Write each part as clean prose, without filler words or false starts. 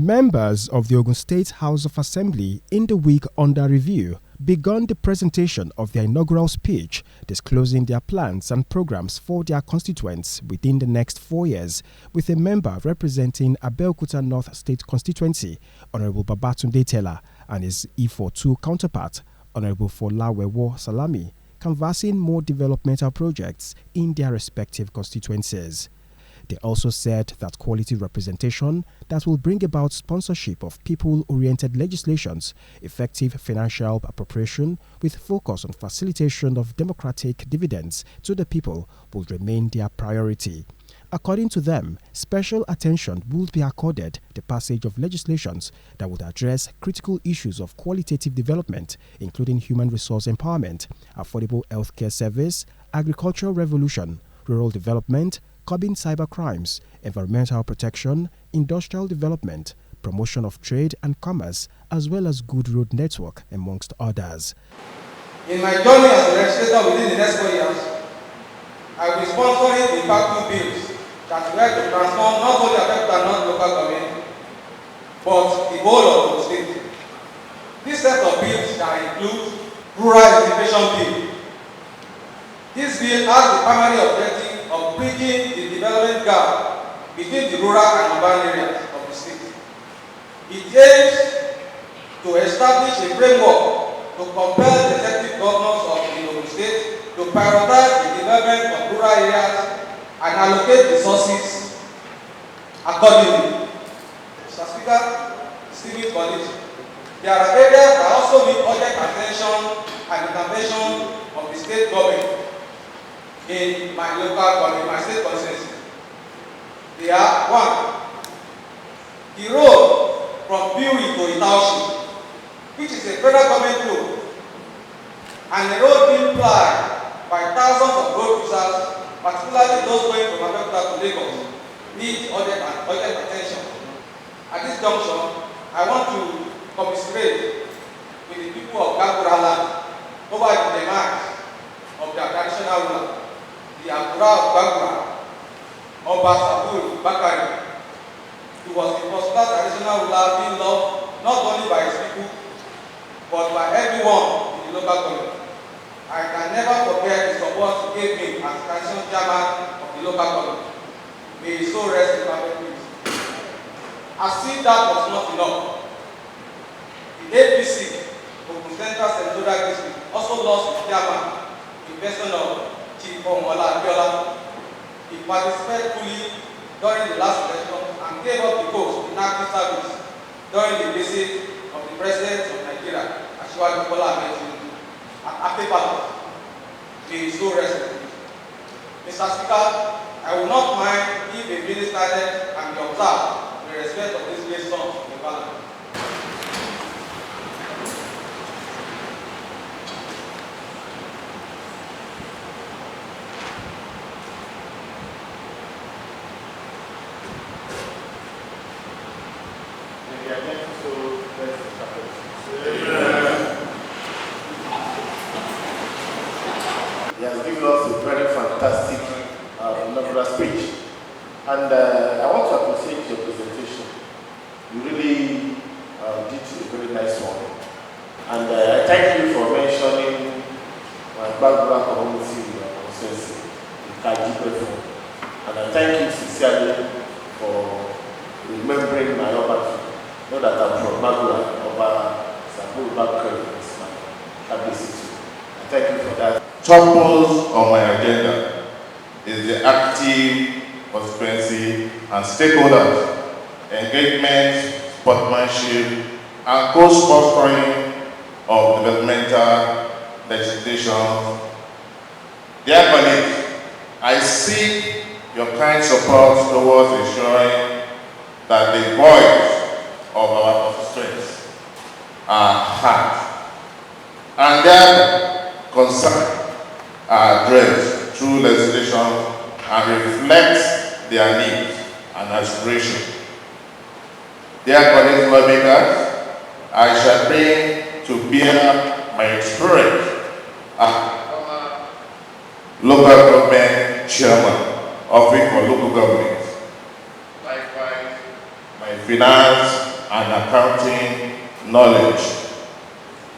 Members of the Ogun State House of Assembly in the week under review began the presentation of their inaugural speech, disclosing their plans and programs for their constituents within the next 4 years, with a member representing Abeokuta North State constituency, Honorable Babatunde Taylor, and his E42 counterpart, Honorable Folawewo Salami, canvassing more developmental projects in their respective constituencies. They also said that quality representation that will bring about sponsorship of people-oriented legislations, effective financial appropriation with focus on facilitation of democratic dividends to the people will remain their priority. According to them, special attention will be accorded the passage of legislations that would address critical issues of qualitative development, including human resource empowerment, affordable healthcare service, agricultural revolution, rural development, curbing cybercrimes, environmental protection, industrial development, promotion of trade and commerce, as well as good road network, amongst others. In my journey as a legislator within the next 4 years, I will be sponsoring the PART2 bills that will help to transform not only Abeokuta North local government, but the whole of the state. This set of bills that include rural integration bill. This bill has the primary objective of bridging the development gap between the rural and urban areas of the state. It aims to establish a framework to compel the executive governors of the Ogun State to prioritize the development of rural areas and allocate resources accordingly. Mr. Speaker, distinguished colleagues, there are areas that also need urgent attention and intervention of the state government in my local government, my state constituency. They are: 1, the road from Bury to Itaoshi, which is a federal government road, and the road being plied by thousands of road users, particularly those going from Abeokuta to Lagos, needs urgent attention. At this junction, I want to commiserate with the people of Gagura land over the demands of their traditional ruler, the Akura of Gagura, Oba Sabur Bakari. He was the first traditional ruler being loved not only by his people, but by everyone in the local government. I can never forget the support he gave me as traditional chairman of the local government. May his soul rest in perfect peace. As if that was not enough, the APC, Ogun Central Senatorial District, also lost its chairman in person of Chief Omola Abiola. He participated fully during the last election and gave up the post in active service during the visit of the President of Nigeria, Asiwaju Bola Ahmed Tinubu, at Ape Palace. May his soul rest in peace. Mr. Speaker, I will not mind if a bill is started and be observed in respect of this great son of the Parliament. He has given us a very fantastic inaugural speech, and I want to appreciate your presentation. You really did a very nice one, and I thank you for mentioning my background community consensus in Kaji, and I thank you sincerely for remembering my Oba. Know that I'm from Magura, Oba Sabur Bakari is my ability. I thank you for that. Topmost on my agenda is the active constituency and stakeholders, engagement, sportsmanship, and co-sponsoring of developmental legislation. Dear colleagues, I seek your kind support towards ensuring that the voice of our constituents are heard and their concerns are addressed through legislation and reflect their needs and aspirations. Dear colleagues lawmakers, I shall bring to bear my experience as local government chairman of it for local government. Likewise, my finance and accounting knowledge.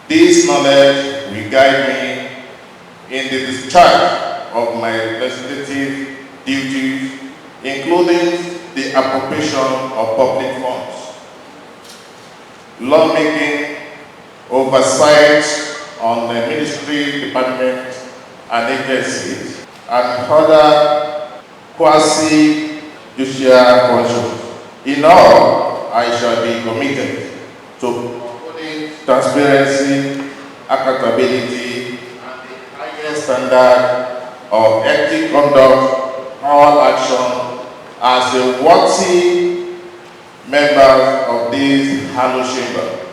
This knowledge will guide me in the discharge of my legislative duties, including the appropriation of public funds, lawmaking, oversight on the ministry, department, and agencies, and other quasi-judicial functions. In all, I shall be committed to promoting transparency, accountability, and the highest standard of ethical conduct, all action as a worthy member of this hallowed chamber.